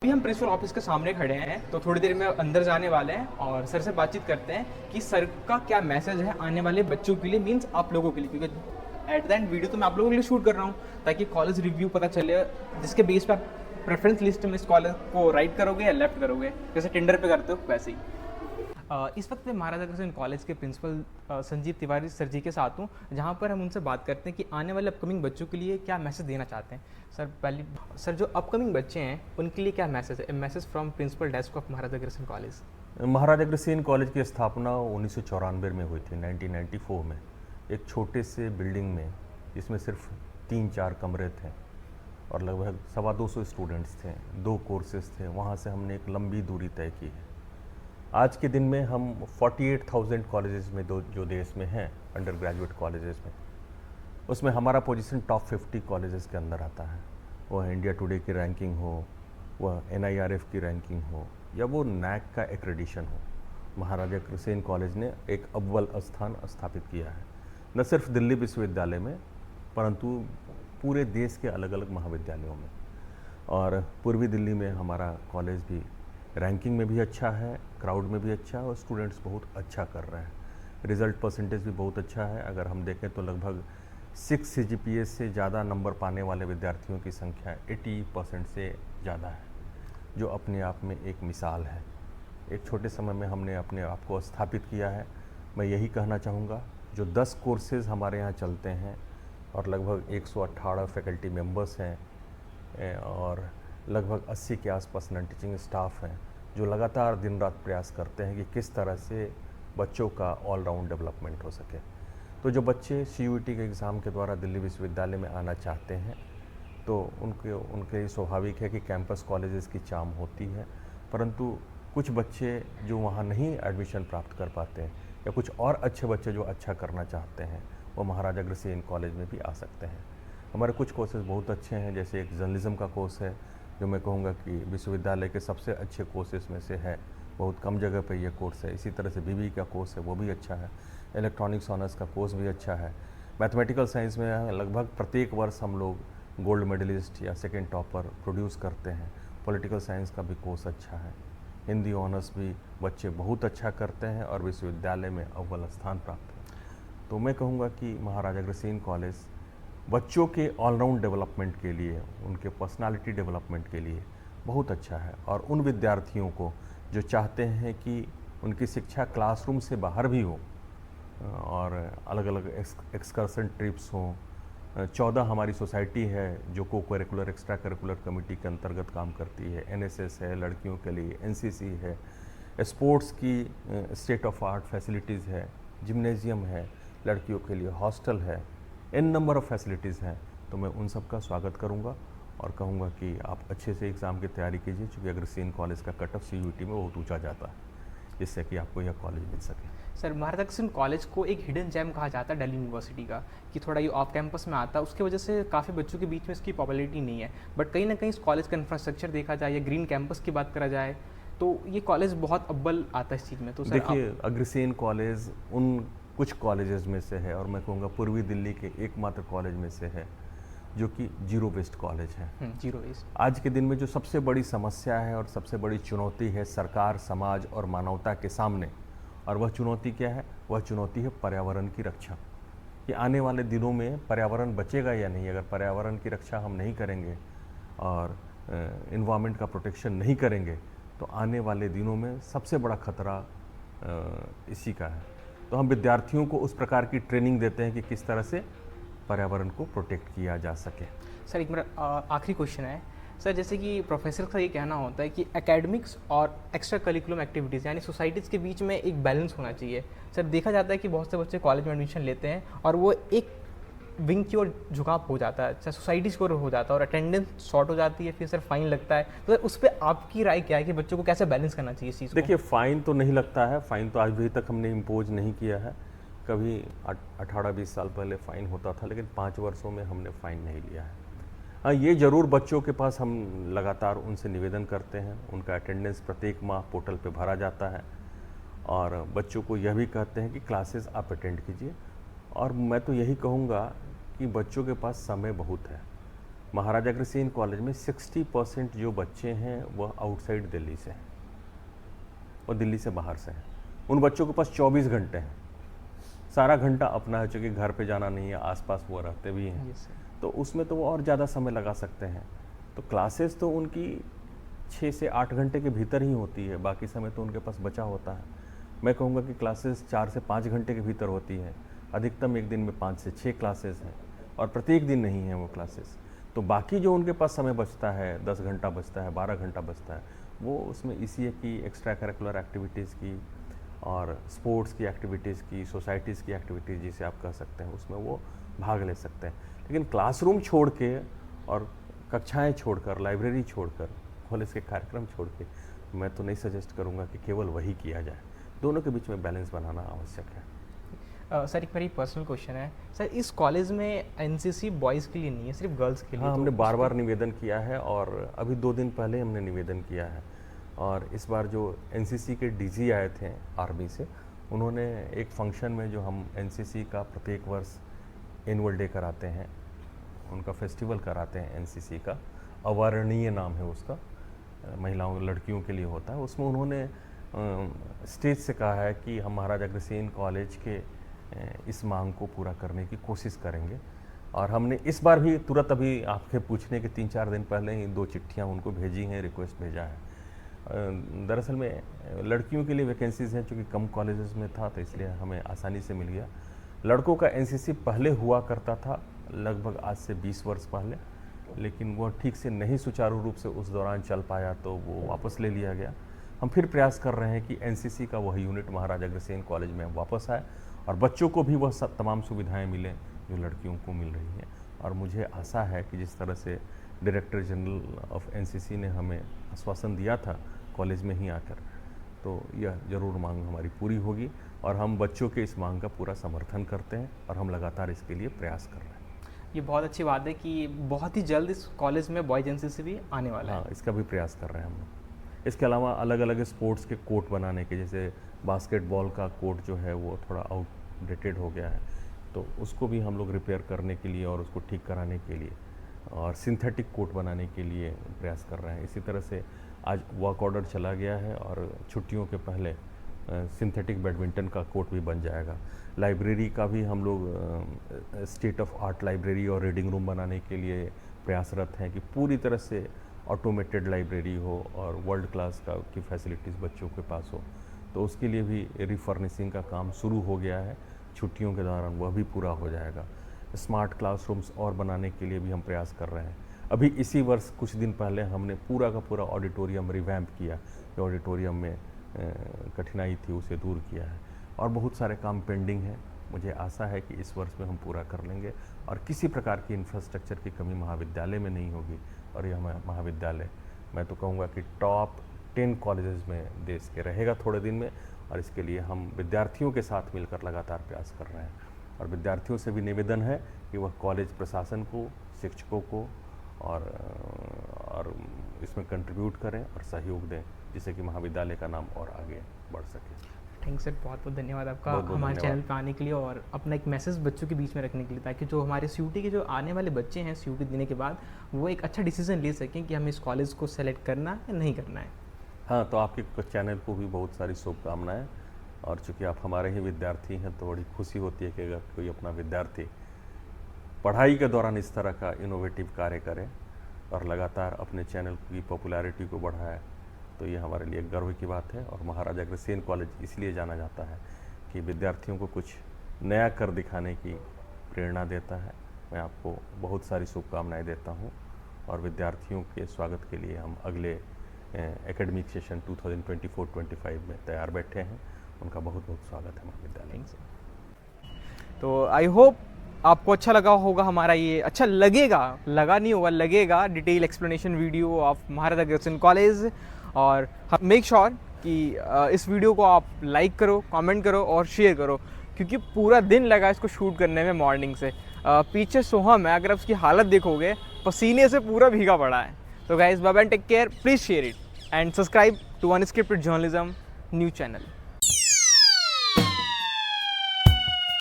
अभी हम principal office के सामने खड़े हैं, तो थोड़ी देर में अंदर जाने वाले हैं और सर से बातचीत करते हैं कि सर का क्या मैसेज है आने वाले बच्चों के लिए, मीन्स आप लोगों के लिए, क्योंकि एट द एंड वीडियो तो मैं आप लोगों के लिए शूट कर रहा हूँ ताकि कॉलेज रिव्यू पता चले, जिसके बेस पे आप प्रेफरेंस लिस्ट में इस कॉलेज को राइट करोगे या लेफ्ट करोगे, जैसे टिंडर पे करते हो वैसे ही। इस वक्त मैं महाराजा अग्रसेन कॉलेज के प्रिंसिपल संजीव तिवारी सर जी के साथ हूँ, जहाँ पर हम उनसे बात करते हैं कि आने वाले अपकमिंग बच्चों के लिए क्या मैसेज देना चाहते हैं। सर पहले, सर जो अपकमिंग बच्चे हैं उनके लिए क्या मैसेज है? Message from principal desk of Maharaja Agrasen college. Maharaja Agrasen college की स्थापना 1994 में हुई थी, 1994 में, एक छोटे से बिल्डिंग में जिसमें सिर्फ 3-4 कमरे थे और लगभग 225 स्टूडेंट्स थे, 2 कोर्सेज थे। वहाँ से हमने एक लंबी दूरी तय की है। आज के दिन में हम 48,000 कॉलेजेस में जो देश में हैं, अंडर ग्रेजुएट कॉलेजेस में, उसमें हमारा पोजीशन टॉप 50 कॉलेजेस के अंदर आता है। वह इंडिया टुडे की रैंकिंग हो, वह NIRF की रैंकिंग हो, या वो NAAC का एक्रेडिशन हो, महाराजा अग्रसेन कॉलेज ने एक अव्वल स्थान स्थापित किया है, न सिर्फ दिल्ली विश्वविद्यालय में परंतु पूरे देश के अलग अलग महाविद्यालयों में। और पूर्वी दिल्ली में हमारा कॉलेज भी रैंकिंग में भी अच्छा है, क्राउड में भी अच्छा है और स्टूडेंट्स बहुत अच्छा कर रहे हैं। रिज़ल्ट परसेंटेज भी बहुत अच्छा है। अगर हम देखें तो लगभग 6 CGPA से ज़्यादा नंबर पाने वाले विद्यार्थियों की संख्या 80% से ज़्यादा है, जो अपने आप में एक मिसाल है। एक छोटे समय में हमने अपने आप को स्थापित किया है। मैं यही कहना चाहूँगा, जो 10 कोर्सेज़ हमारे यहाँ चलते हैं और लगभग 118 फैकल्टी मेंबर्स हैं और लगभग 80 के आसपास नॉन टीचिंग स्टाफ हैं, जो लगातार दिन रात प्रयास करते हैं कि किस तरह से बच्चों का ऑलराउंड डेवलपमेंट हो सके। तो जो बच्चे CUET के एग्ज़ाम के द्वारा दिल्ली विश्वविद्यालय में आना चाहते हैं, तो उनके स्वाभाविक है कि कैंपस कॉलेजेस की चाम होती है, परंतु कुछ बच्चे जो वहाँ नहीं एडमिशन प्राप्त कर पाते हैं, या कुछ और अच्छे बच्चे जो अच्छा करना चाहते हैं, वो महाराजा अग्रसेन कॉलेज में भी आ सकते हैं। हमारे कुछ कोर्सेज़ बहुत अच्छे हैं, जैसे एक जर्नलिज्म का कोर्स है, जो मैं कहूँगा कि विश्वविद्यालय के सबसे अच्छे कोर्सेज़ में से है। बहुत कम जगह पे ये कोर्स है। इसी तरह से BBE का कोर्स है, वो भी अच्छा है। इलेक्ट्रॉनिक्स ऑनर्स का कोर्स भी अच्छा है। मैथमेटिकल साइंस में लगभग प्रत्येक वर्ष हम लोग गोल्ड मेडलिस्ट या सेकेंड टॉपर प्रोड्यूस करते हैं। पॉलिटिकल साइंस का भी कोर्स अच्छा है। हिंदी ऑनर्स भी बच्चे बहुत अच्छा करते हैं और विश्वविद्यालय में अव्वल स्थान प्राप्त है। तो मैं कहूँगा कि महाराजा अग्रसेन कॉलेज बच्चों के ऑलराउंड डेवलपमेंट के लिए, उनके पर्सनालिटी डेवलपमेंट के लिए बहुत अच्छा है। और उन विद्यार्थियों को जो चाहते हैं कि उनकी शिक्षा क्लासरूम से बाहर भी हो और अलग अलग एक्सकर्सन ट्रिप्स हों। 14 हमारी सोसाइटी है जो को करिकुलर एक्स्ट्रा करिकुलर कमेटी के अंतर्गत काम करती है। NSS है लड़कियों के लिए, NCC है, स्पोर्ट्स की स्टेट ऑफ आर्ट फैसिलिटीज़ है, जिम्नेजियम है, लड़कियों के लिए हॉस्टल है, n नंबर ऑफ़ फैसिलिटीज़ हैं। तो मैं उन सब का स्वागत करूंगा और कहूंगा कि आप अच्छे से एग्ज़ाम की तैयारी कीजिए, क्योंकि अग्रसेन कॉलेज का कट ऑफ CUET में बहुत ऊंचा जाता है, जिससे कि आपको यह कॉलेज मिल सके। सर महाराजा अग्रसेन कॉलेज को एक हिडन जेम कहा जाता है दिल्ली यूनिवर्सिटी का, कि थोड़ा ये ऑफ कैंपस में आता है, उसकी वजह से काफ़ी बच्चों के बीच में इसकी पॉपुलैरिटी नहीं है। बट कहीं ना कहीं इस कॉलेज का इंफ्रास्ट्रक्चर देखा जाए या ग्रीन कैंपस की बात करा जाए तो ये कॉलेज बहुत अव्वल आता है इस चीज़ में। तो सर देखिए, अग्रसेन कॉलेज उन कुछ कॉलेजेस में से है, और मैं कहूँगा पूर्वी दिल्ली के एकमात्र कॉलेज में से है जो कि जीरो वेस्ट कॉलेज है। जीरो वेस्ट आज के दिन में जो सबसे बड़ी समस्या है और सबसे बड़ी चुनौती है सरकार, समाज और मानवता के सामने, और वह चुनौती क्या है? वह चुनौती है पर्यावरण की रक्षा। कि आने वाले दिनों में पर्यावरण बचेगा या नहीं। अगर पर्यावरण की रक्षा हम नहीं करेंगे और इन्वायरमेंट का प्रोटेक्शन नहीं करेंगे, तो आने वाले दिनों में सबसे बड़ा खतरा इसी का है। तो हम विद्यार्थियों को उस प्रकार की ट्रेनिंग देते हैं कि किस तरह से पर्यावरण को प्रोटेक्ट किया जा सके। सर एक मेरा आखिरी क्वेश्चन है सर, जैसे कि प्रोफेसर का ये कहना होता है कि एकेडमिक्स और एक्स्ट्रा करिकुलम एक्टिविटीज़ यानी सोसाइटीज़ के बीच में एक बैलेंस होना चाहिए। सर देखा जाता है कि बहुत से बच्चे कॉलेज में एडमिशन लेते हैं और वो एक विंग की ओर झुकाव हो जाता है, चाहे सोसाइटीज़ की ओर हो जाता है, और अटेंडेंस शॉर्ट हो जाती है, फिर सर फाइन लगता है। तो सर उस पर आपकी राय क्या है कि बच्चों को कैसे बैलेंस करना चाहिए इस चीज़ को? देखिए, फ़ाइन तो नहीं लगता है। फ़ाइन तो आज भी तक हमने इम्पोज नहीं किया है। कभी 18-20 साल पहले फ़ाइन होता था, लेकिन 5 वर्षों में हमने फ़ाइन नहीं लिया है। हाँ, ये ज़रूर बच्चों के पास हम लगातार उनसे निवेदन करते हैं, उनका अटेंडेंस प्रत्येक माह पोर्टल पे भरा जाता है, और बच्चों को यह भी कहते हैं कि क्लासेस आप अटेंड कीजिए। और मैं तो यही कहूँगा कि बच्चों के पास समय बहुत है। महाराजा अग्रसेन कॉलेज में 60% जो बच्चे हैं वह आउटसाइड दिल्ली से हैं और दिल्ली से बाहर से हैं। उन बच्चों के पास 24 घंटे हैं, सारा घंटा अपना है, चूँकि घर पे जाना नहीं है, आसपास वो रहते भी हैं, तो उसमें तो वो और ज़्यादा समय लगा सकते हैं। तो क्लासेस तो उनकी 6 से 8 घंटे के भीतर ही होती है, बाकी समय तो उनके पास बचा होता है। मैं कहूँगा कि क्लासेस 4 से 5 घंटे के भीतर होती है, अधिकतम एक दिन में 5 से 6 क्लासेस हैं और प्रत्येक दिन नहीं है वो क्लासेस। तो बाकी जो उनके पास समय बचता है, 10 घंटा बचता है, 12 घंटा बचता है, वो उसमें ECA की एक्स्ट्रा करिकुलर एक्टिविटीज़ की और स्पोर्ट्स की एक्टिविटीज़ की, सोसाइटीज़ की एक्टिविटीज़ जिसे आप कह सकते हैं, उसमें वो भाग ले सकते हैं। लेकिन क्लासरूम छोड़ के और कक्षाएं छोड़कर, लाइब्रेरी छोड़कर, कॉलेज के कार्यक्रम छोड़ के मैं तो नहीं सजेस्ट करूंगा कि केवल वही किया जाए। दोनों के बीच में बैलेंस बनाना आवश्यक है। सर एक मेरी पर्सनल क्वेश्चन है सर, इस कॉलेज में NCC बॉयज़ के लिए नहीं है, सिर्फ गर्ल्स के लिए? हाँ, हमने बार बार निवेदन किया है और अभी 2 दिन पहले हमने निवेदन किया है। और इस बार जो NCC के DG आए थे आर्मी से, उन्होंने एक फंक्शन में जो हम NCC का प्रत्येक वर्ष एनुअल डे कराते हैं, उनका फेस्टिवल कराते हैं NCC का, अवर्णीय नाम है उसका, महिलाओं लड़कियों के लिए होता है, उसमें उन्होंने स्टेज से कहा है कि हम महाराजा अग्रसेन कॉलेज के इस मांग को पूरा करने की कोशिश करेंगे। और हमने इस बार भी तुरंत अभी आपके पूछने के 3-4 दिन पहले ही 2 चिट्ठियाँ उनको भेजी हैं, रिक्वेस्ट भेजा है। दरअसल में लड़कियों के लिए वैकेंसीज़ हैं, चूँकि कम कॉलेजेस में था तो इसलिए हमें आसानी से मिल गया। लड़कों का NCC पहले हुआ करता था, लगभग आज से 20 वर्ष पहले, लेकिन वो ठीक से नहीं सुचारू रूप से उस दौरान चल पाया, तो वो वापस ले लिया गया। हम फिर प्रयास कर रहे हैं कि NCC का वह यूनिट महाराजा अग्रसेन कॉलेज में वापस आए और बच्चों को भी वह सब तमाम सुविधाएं मिलें जो लड़कियों को मिल रही हैं। और मुझे आशा है कि जिस तरह से डायरेक्टर जनरल ऑफ NCC ने हमें आश्वासन दिया था कॉलेज में ही आकर, तो यह ज़रूर मांग हमारी पूरी होगी और हम बच्चों के इस मांग का पूरा समर्थन करते हैं और हम लगातार इसके लिए प्रयास कर रहे हैं। ये बहुत अच्छी बात है कि बहुत ही जल्द इस कॉलेज में बॉयज NCC भी आने वाला है। हाँ, इसका भी प्रयास कर रहे हैं हम लोग। इसके अलावा अलग अलग स्पोर्ट्स के कोर्ट बनाने के, जैसे बास्केटबॉल का कोर्ट जो है वो थोड़ा आउटडेटेड हो गया है, तो उसको भी हम लोग रिपेयर करने के लिए और उसको ठीक कराने के लिए और सिंथेटिक कोर्ट बनाने के लिए प्रयास कर रहे हैं। इसी तरह से आज वर्क ऑर्डर चला गया है और छुट्टियों के पहले सिंथेटिक बैडमिंटन का कोर्ट भी बन जाएगा। लाइब्रेरी का भी हम लोग स्टेट ऑफ आर्ट लाइब्रेरी और रीडिंग रूम बनाने के लिए प्रयासरत हैं कि पूरी तरह से ऑटोमेटेड लाइब्रेरी हो और वर्ल्ड क्लास का की फैसिलिटीज़ बच्चों के पास हो। तो उसके लिए भी रिफर्निशिंग का काम शुरू हो गया है, छुट्टियों के दौरान वह भी पूरा हो जाएगा। स्मार्ट क्लासरूम्स और बनाने के लिए भी हम प्रयास कर रहे हैं। अभी इसी वर्ष कुछ दिन पहले हमने पूरा का पूरा ऑडिटोरियम रिवैम्प किया, जो ऑडिटोरियम में कठिनाई थी उसे दूर किया है और बहुत सारे काम पेंडिंग हैं। मुझे आशा है कि इस वर्ष में हम पूरा कर लेंगे और किसी प्रकार की इंफ्रास्ट्रक्चर की कमी महाविद्यालय में नहीं होगी। और यह महाविद्यालय मैं तो कहूँगा कि टॉप 10 कॉलेजेस में देश के रहेगा थोड़े दिन में, और इसके लिए हम विद्यार्थियों के साथ मिलकर लगातार प्रयास कर रहे हैं। और विद्यार्थियों से भी निवेदन है कि वह कॉलेज प्रशासन को, शिक्षकों को और इसमें कंट्रीब्यूट करें और सहयोग दें, जिससे कि महाविद्यालय का नाम और आगे बढ़ सके। थैंक सर, बहुत बहुत धन्यवाद आपका बहुत हमारे धन्यवाद। चैनल पे आने के लिए और अपना एक मैसेज बच्चों के बीच में रखने के लिए, ताकि जो हमारे CUT के जो आने वाले बच्चे हैं CUT देने के बाद वो एक अच्छा डिसीजन ले सकें कि हमें इस कॉलेज को सेलेक्ट करना या नहीं करना है। हाँ, तो आपके चैनल को भी बहुत सारी शुभकामनाएं। और चूँकि आप हमारे ही विद्यार्थी हैं तो बड़ी खुशी होती है कि अगर कोई अपना विद्यार्थी पढ़ाई के दौरान इस तरह का इनोवेटिव कार्य करे और लगातार अपने चैनल की पॉपुलैरिटी को बढ़ाए, तो ये हमारे लिए गर्व की बात है। और महाराजा अग्रसेन कॉलेज इसलिए जाना जाता है कि विद्यार्थियों को कुछ नया कर दिखाने की प्रेरणा देता है। मैं आपको बहुत सारी शुभकामनाएं देता हूं और विद्यार्थियों के स्वागत के लिए हम अगले एकेडमिक सेशन 2024-25 में तैयार बैठे हैं। उनका बहुत बहुत स्वागत है महाविद्यालय में। तो आई होप आपको अच्छा लगा होगा हमारा ये, अच्छा लगेगा, लगा नहीं होगा, लगेगा detail explanation video of Maharaja Agrasen college. और मेक श्योर कि इस वीडियो को आप लाइक करो, कमेंट करो और शेयर करो, क्योंकि पूरा दिन लगा इसको शूट करने में मॉर्निंग से। पीछे सोहम है, अगर आप उसकी हालत देखोगे पसीने से पूरा भीगा पड़ा है। तो guys, bye bye, take care, please share it and subscribe to unscripted journalism news channel.